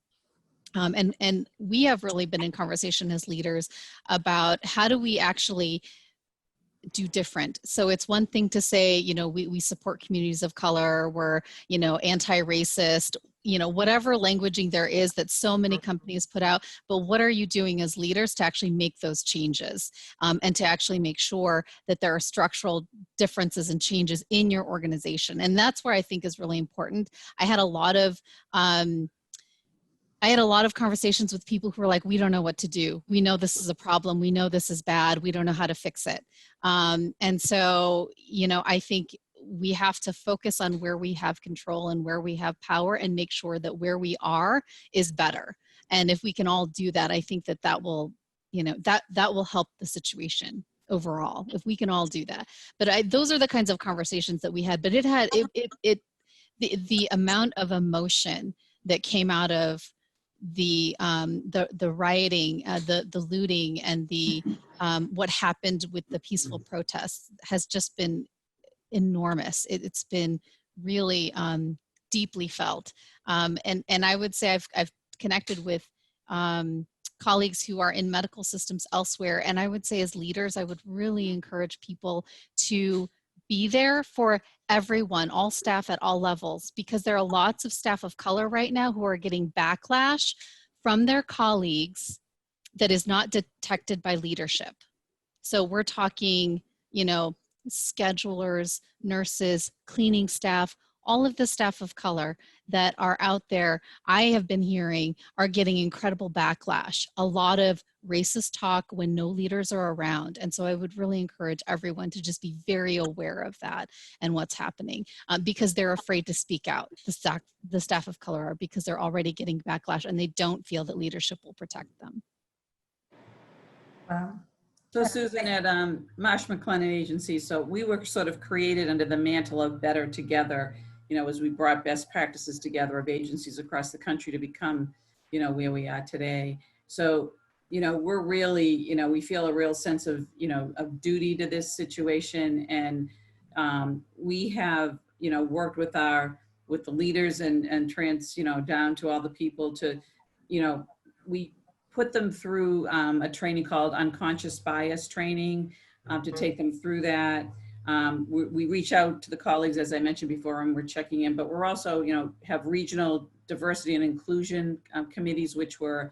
and we have really been in conversation as leaders about how do we actually do different. So it's one thing to say, we support communities of color, we're, anti-racist, whatever languaging there is that so many companies put out, but what are you doing as leaders to actually make those changes and to actually make sure that there are structural differences and changes in your organization? And that's where I think is really important. I had a lot of conversations with people who were like, we don't know what to do. We know this is a problem. We know this is bad. We don't know how to fix it. And so, I think we have to focus on where we have control and where we have power and make sure that where we are is better. And if we can all do that, I think that will, that will help the situation overall, if we can all do that. But those are the kinds of conversations that we had, but the amount of emotion that came out of the rioting, the looting, and the what happened with the peaceful protests has just been enormous. It's been really deeply felt, and I would say I've connected with colleagues who are in medical systems elsewhere, and I would say as leaders, I would really encourage people to be there for everyone, all staff at all levels, because there are lots of staff of color right now who are getting backlash from their colleagues that is not detected by leadership. So we're talking, schedulers, nurses, cleaning staff, all of the staff of color that are out there, I have been hearing, are getting incredible backlash. A lot of racist talk when no leaders are around. And so I would really encourage everyone to just be very aware of that and what's happening, because they're afraid to speak out. The staff of color are, because they're already getting backlash and they don't feel that leadership will protect them. Wow. So Susan, at Marsh McLennan Agency, so we were sort of created under the mantle of Better Together, as we brought best practices together of agencies across the country to become, where we are today. So, we're really, we feel a real sense of, of duty to this situation. And we have, worked with the leaders and down to all the people to, we put them through a training called unconscious bias training to take them through that. We reach out to the colleagues, as I mentioned before, and we're checking in, but we're also, have regional diversity and inclusion committees, which we're,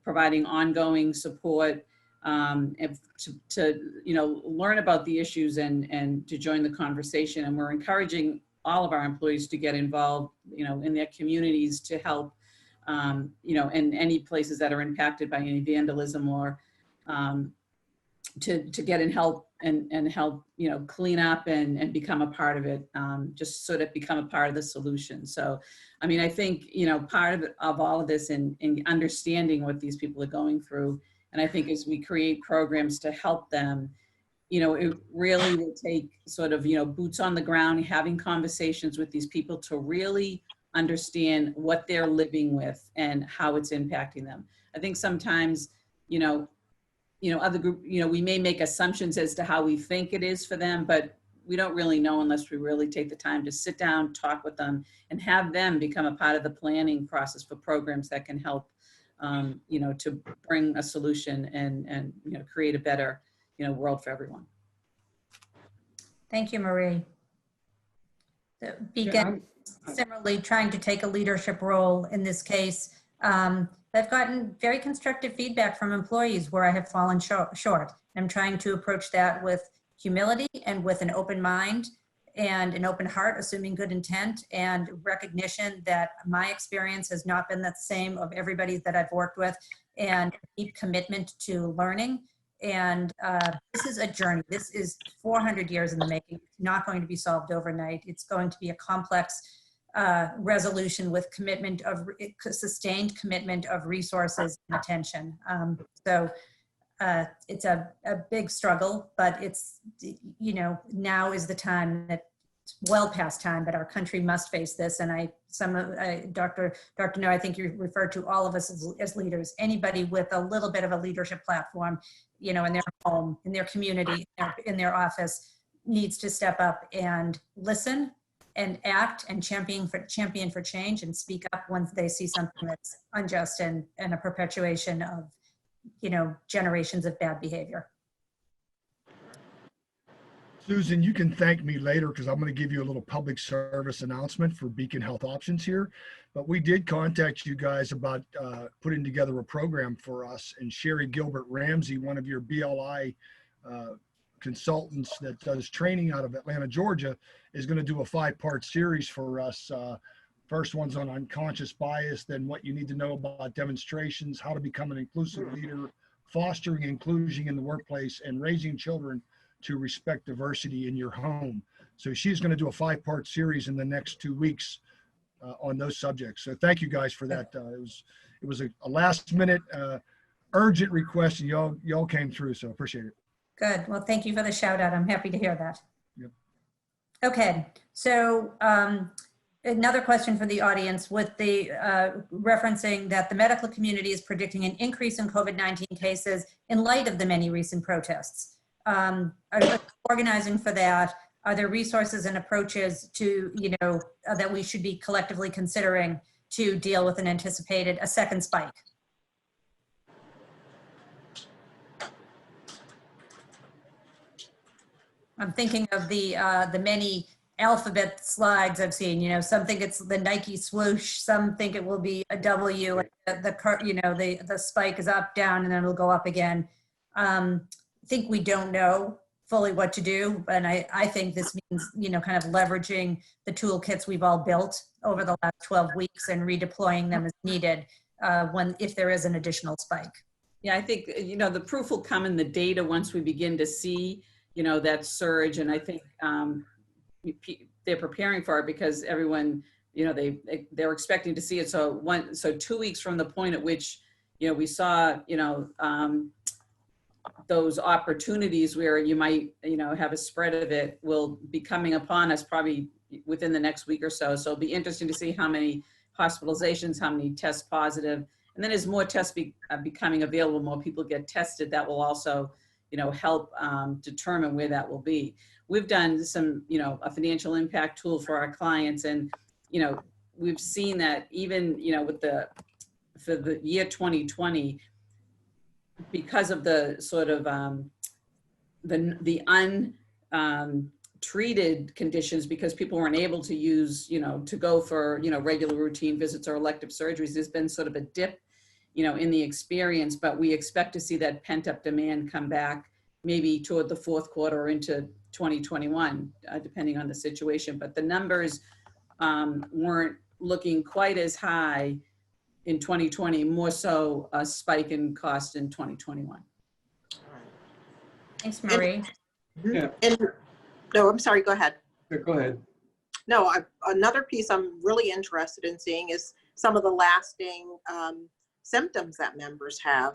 providing ongoing support to learn about the issues and to join the conversation. And we're encouraging all of our employees to get involved, in their communities to help, in any places that are impacted by any vandalism or to get in help and help, clean up and become a part of it, just sort of become a part of the solution. So, I mean, I think, part of all of this in understanding what these people are going through. And I think as we create programs to help them, it really will take sort of, boots on the ground, having conversations with these people to really understand what they're living with and how it's impacting them. I think sometimes, other group, we may make assumptions as to how we think it is for them, but we don't really know unless we really take the time to sit down, talk with them, and have them become a part of the planning process for programs that can help, to bring a solution and create a better, world for everyone. Thank you, Marie. So Beacon, similarly trying to take a leadership role in this case. I've gotten very constructive feedback from employees where I have fallen short. I'm trying to approach that with humility and with an open mind and an open heart, assuming good intent and recognition that my experience has not been the same of everybody that I've worked with, and deep commitment to learning. And this is a journey. This is 400 years in the making. It's not going to be solved overnight. It's going to be a complex resolution with commitment of sustained commitment of resources and attention. So it's a big struggle, but it's, now is the time that it's well past time that our country must face this. And Dr. No, I think you referred to all of us as leaders. Anybody with a little bit of a leadership platform, in their home, in their community, in their office, needs to step up and listen and act and champion for change and speak up when they see something that's unjust and a perpetuation of, generations of bad behavior. Susan, you can thank me later because I'm going to give you a little public service announcement for Beacon Health Options here. But we did contact you guys about putting together a program for us, and Sherry Gilbert Ramsey, one of your BLI consultants that does training out of Atlanta, Georgia, is going to do a 5-part series for us. First one's on unconscious bias, then what you need to know about demonstrations, how to become an inclusive leader, fostering inclusion in the workplace, and raising children to respect diversity in your home. So she's going to do a 5-part series in the next 2 weeks on those subjects. So thank you guys for that. It was a last minute urgent request, and y'all came through, so appreciate it. Good. Well, thank you for the shout out. I'm happy to hear that. Yep. Okay. So another question for the audience, with the referencing that the medical community is predicting an increase in COVID-19 cases in light of the many recent protests. Are you organizing for that? Are there resources and approaches to, that we should be collectively considering to deal with a second spike? I'm thinking of the many alphabet slides I've seen. Some think it's the Nike swoosh, some think it will be a W, the spike is up, down, and then it'll go up again. I think we don't know fully what to do, and I think this means, kind of leveraging the toolkits we've all built over the last 12 weeks and redeploying them as needed if there is an additional spike. Yeah, I think, the proof will come in the data once we begin to see, that surge. And I think they're preparing for it because everyone, they're expecting to see it. So 2 weeks from the point at which, we saw, those opportunities where you might, have a spread of it will be coming upon us probably within the next week or so. So it'll be interesting to see how many hospitalizations, how many tests positive, and then as more tests becoming available, more people get tested, that will also, help determine where that will be. We've done some, a financial impact tool for our clients, and, we've seen that even, for the year 2020, because of the sort of the treated conditions because people weren't able to use, to go for, regular routine visits or elective surgeries. There's been sort of a dip, in the experience, but we expect to see that pent up demand come back maybe toward the fourth quarter or into 2021, depending on the situation. But the numbers weren't looking quite as high in 2020, more so a spike in cost in 2021. Thanks, Marie. Yeah. And, no, I'm sorry, go ahead. Yeah, go ahead. No, another piece I'm really interested in seeing is some of the lasting symptoms that members have.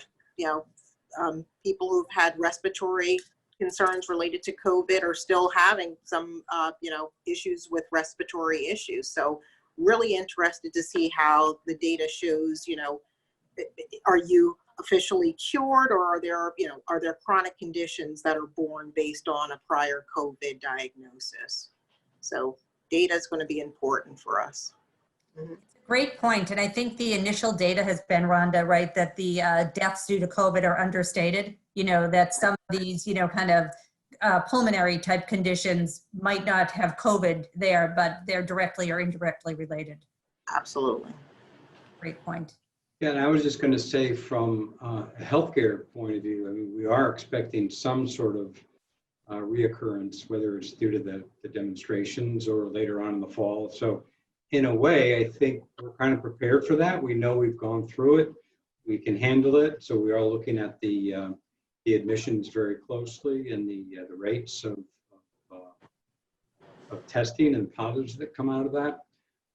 People who've had respiratory concerns related to COVID are still having some, issues with respiratory issues. So really interested to see how the data shows, are you officially cured, or are there chronic conditions that are born based on a prior COVID diagnosis? So data is going to be important for us. Mm-hmm. Great point. And I think the initial data has been, Rhonda, right, that the deaths due to COVID are understated, that some of these, kind of pulmonary type conditions might not have COVID there, but they're directly or indirectly related. Absolutely. Great point. Yeah, and I was just going to say from a healthcare point of view, I mean, we are expecting some sort of reoccurrence, whether it's due to the demonstrations or later on in the fall. So in a way, I think we're kind of prepared for that. We know we've gone through it. We can handle it. So we are looking at the admissions very closely and the rates of testing and positives that come out of that.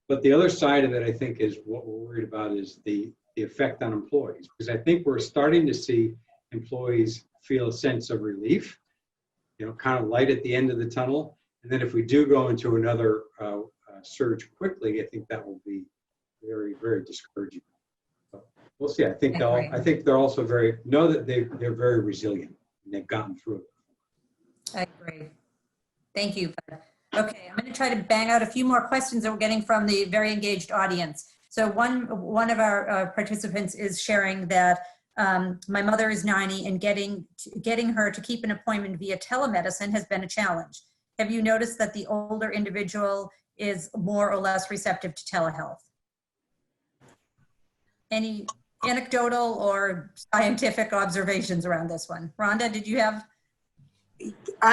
But the other side of it, I think, is what we're worried about is the effect on employees, because I think we're starting to see employees feel a sense of relief, kind of light at the end of the tunnel. And then if we do go into another surge quickly, I think that will be very, very discouraging. So we'll see. I think they're also know that they're very resilient and they've gotten through it. I agree. Thank you, Bud. Okay, I'm going to try to bang out a few more questions that we're getting from the very engaged audience. So one of our participants is sharing that my mother is 90 and getting her to keep an appointment via telemedicine has been a challenge. Have you noticed that the older individual is more or less receptive to telehealth? Any anecdotal or scientific observations around this one? Rhonda, did you have?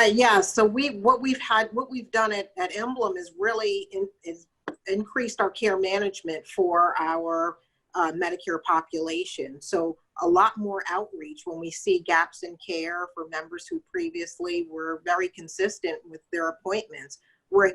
Yeah, so what we've done at Emblem is really increased our care management for our Medicare population. So a lot more outreach when we see gaps in care for members who previously were very consistent with their appointments.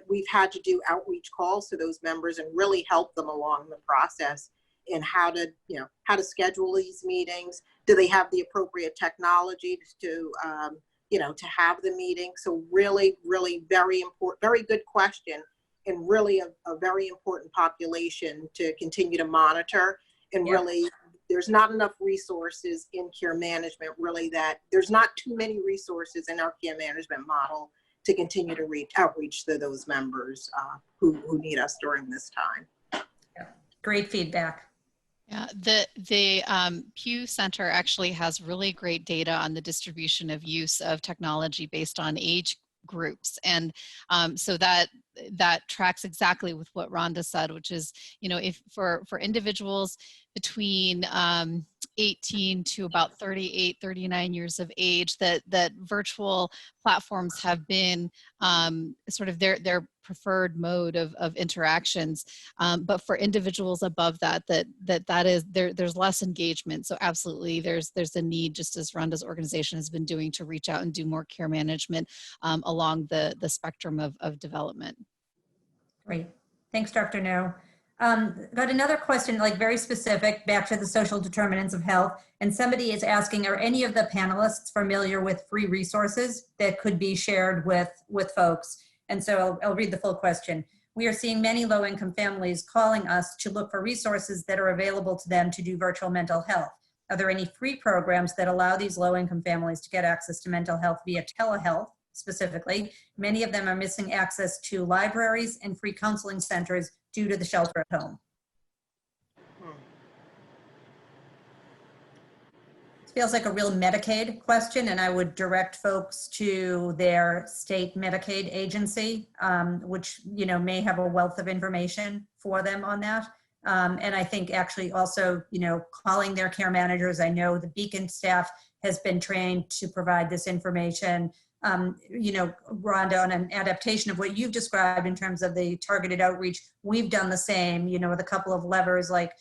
We've had to do outreach calls to those members and really help them along the process in how to schedule these meetings. Do they have the appropriate technology to have the meeting? So really, really very important, very good question, and really a very important population to continue to monitor. And really, there's not enough resources in care management, really, that there's not too many resources in our care management model to continue to outreach to those members who need us during this time. Yeah. Great feedback. Yeah, the Pew Center actually has really great data on the distribution of use of technology based on age groups. And so that tracks exactly with what Rhonda said, which is, if for individuals between 18 to about 38, 39 years of age, that virtual platforms have been sort of their preferred mode of interactions. But for individuals above that is there's less engagement. So absolutely, there's a need, just as Rhonda's organization has been doing, to reach out and do more care management along the spectrum of development. Great. Thanks, Dr. No. Got another question, like very specific, back to the social determinants of health. And somebody is asking, are any of the panelists familiar with free resources that could be shared with folks? And so I'll read the full question. We are seeing many low-income families calling us to look for resources that are available to them to do virtual mental health. Are there any free programs that allow these low-income families to get access to mental health via telehealth? Specifically, many of them are missing access to libraries and free counseling centers due to the shelter at home. feels like a real Medicaid question, and I would direct folks to their state Medicaid agency, which, may have a wealth of information for them on that. And I think actually also, calling their care managers. I know the Beacon staff has been trained to provide this information. Rhonda, on an adaptation of what you've described in terms of the targeted outreach, we've done the same, with a couple of levers like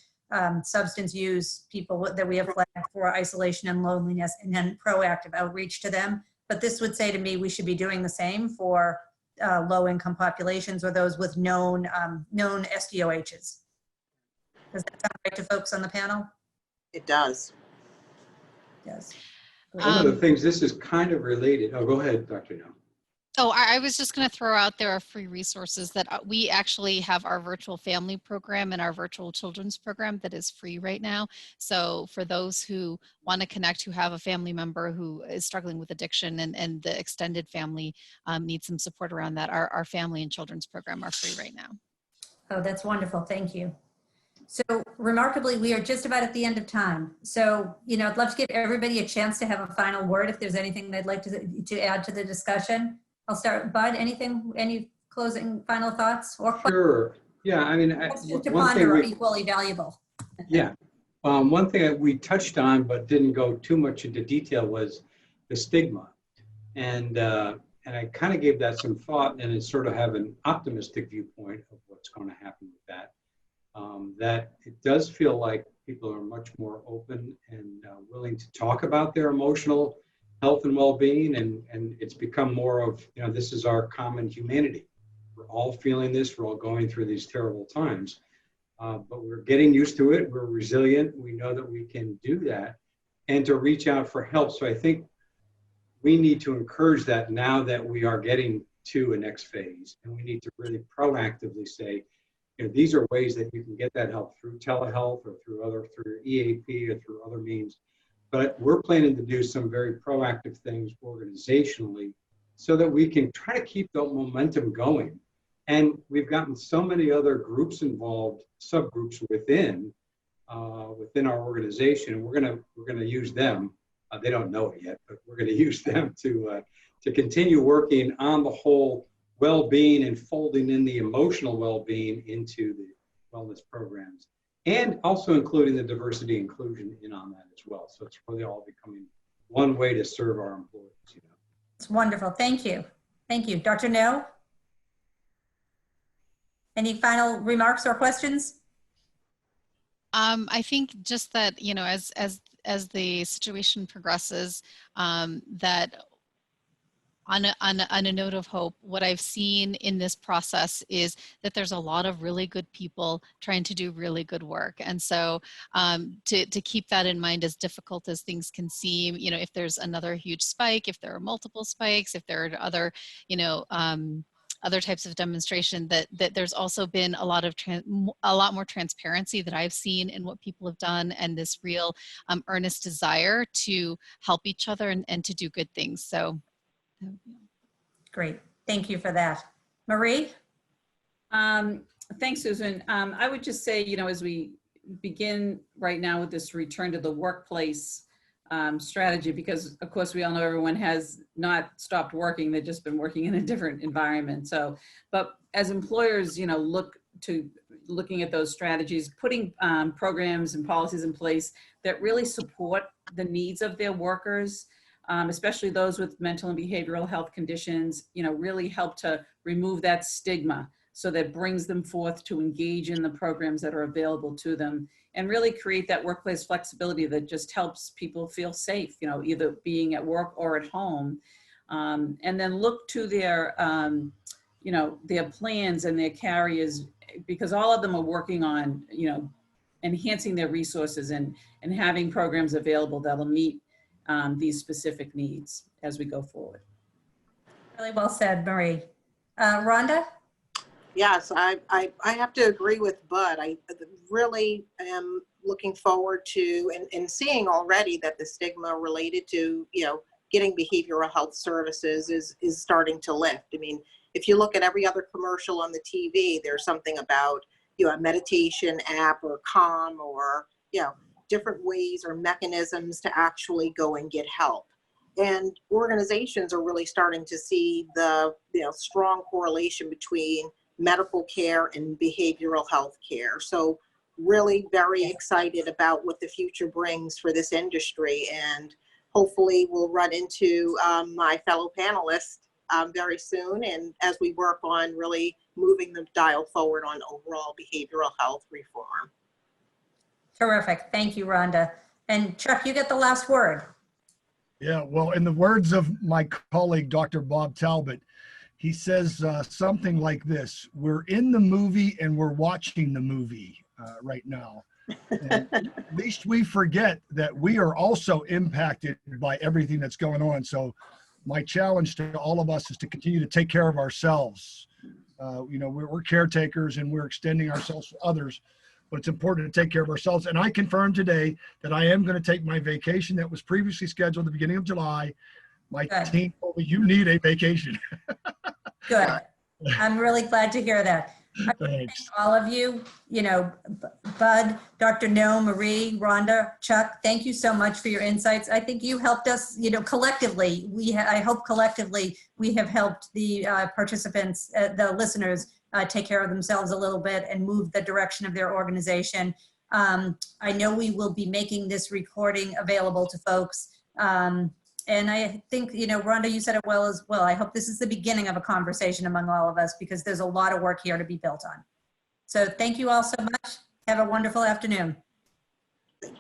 substance use people that we have flagged for isolation and loneliness, and then proactive outreach to them. But this would say to me, we should be doing the same for low-income populations or those with known SDOHs. Does that sound right to folks on the panel? It does. Yes. One of the things, this is kind of related. Oh, go ahead, Dr. No. Oh, I was just going to throw out there are free resources that we actually have our virtual family program and our virtual children's program that is free right now. So for those who want to connect, who have a family member who is struggling with addiction and the extended family needs some support around that, our family and children's program are free right now. Oh, that's wonderful. Thank you. So remarkably, we are just about at the end of time. So, I'd love to give everybody a chance to have a final word if there's anything they'd like to add to the discussion. I'll start with Bud. Any closing final thoughts? Or Sure. Yeah, I mean, to one thing ponder are equally valuable. Yeah. One thing that we touched on but didn't go too much into detail was the stigma. And I kind of gave that some thought, and it sort of have an optimistic viewpoint of what's going to happen with that. That it does feel like people are much more open and willing to talk about their emotional health and well-being, and it's become more of, this is our common humanity. We're all feeling this, we're all going through these terrible times, but we're getting used to it, we're resilient, we know that we can do that, and to reach out for help. So I think we need to encourage that now that we are getting to a next phase, and we need to really proactively say, these are ways that you can get that help through telehealth or through your EAP or through other means. But we're planning to do some very proactive things organizationally so that we can try to keep the momentum going. And we've gotten so many other groups involved, subgroups within our organization. We're gonna use them. They don't know it yet, but we're gonna use them to continue working on the whole well-being and folding in the emotional well-being into the wellness programs, and also including the diversity inclusion in on that as well. So it's really all becoming one way to serve our employees. It's wonderful. Thank you. Thank you. Dr. No? Any final remarks or questions? I think just that, as the situation progresses, that on a note of hope, what I've seen in this process is that there's a lot of really good people trying to do really good work. And so to keep that in mind, as difficult as things can seem, if there's another huge spike, if there are multiple spikes, if there are other, other types of demonstration, that there's also been a lot more transparency that I've seen in what people have done, and this real earnest desire to help each other and to do good things. So. Great. Thank you for that. Marie? Thanks, Susan. I would just say, as we begin right now with this return to the workplace strategy, because of course we all know everyone has not stopped working, they've just been working in a different environment. So, but as employers, looking at those strategies, putting programs and policies in place that really support the needs of their workers, especially those with mental and behavioral health conditions, really help to remove that stigma, so that brings them forth to engage in the programs that are available to them, and really create that workplace flexibility that just helps people feel safe, either being at work or at home. And then look to their plans and their carriers, because all of them are working on, enhancing their resources and having programs available that'll meet these specific needs as we go forward. Really well said, Marie. Rhonda? Yes, I have to agree with Bud. I really am looking forward to and seeing already that the stigma related to, getting behavioral health services is starting to lift. I mean, if you look at every other commercial on the TV, there's something about, a meditation app or Calm or, different ways or mechanisms to actually go and get help. And organizations are really starting to see the strong correlation between medical care and behavioral health care. So really very excited about what the future brings for this industry, and hopefully we'll run into my fellow panelists very soon, and as we work on really moving the dial forward on overall behavioral health reform. Terrific. Thank you, Rhonda. And Chuck, you get the last word. Yeah, well, in the words of my colleague, Dr. Bob Talbot, he says something like this: we're in the movie and we're watching the movie right now. And at least we forget that we are also impacted by everything that's going on. So my challenge to all of us is to continue to take care of ourselves. We're caretakers and we're extending ourselves to others, but it's important to take care of ourselves. And I confirm today that I am going to take my vacation that was previously scheduled at the beginning of July. My team told me, you need a vacation. Good. I'm really glad to hear that. Thanks. All of you, Bud, Dr. No, Marie, Rhonda, Chuck, thank you so much for your insights. I think you helped us, collectively. I hope collectively we have helped the participants, the listeners, take care of themselves a little bit and move the direction of their organization. I know we will be making this recording available to folks. And I think, Rhonda, you said it well as well. I hope this is the beginning of a conversation among all of us, because there's a lot of work here to be built on. So thank you all so much. Have a wonderful afternoon.